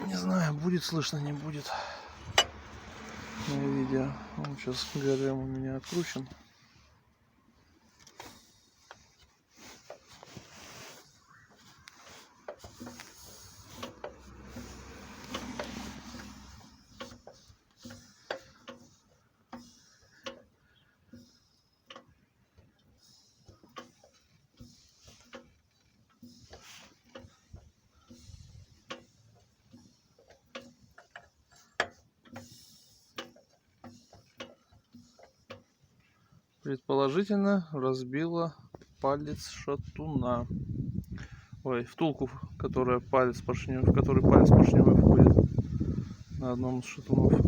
Не знаю, будет слышно, не будет на видео. Вот сейчас ГРМ у меня откручен. Предположительно разбила палец шатуна. Ой, втулку, которая палец поршневой, в которой палец поршневой входит на одном из шатунов.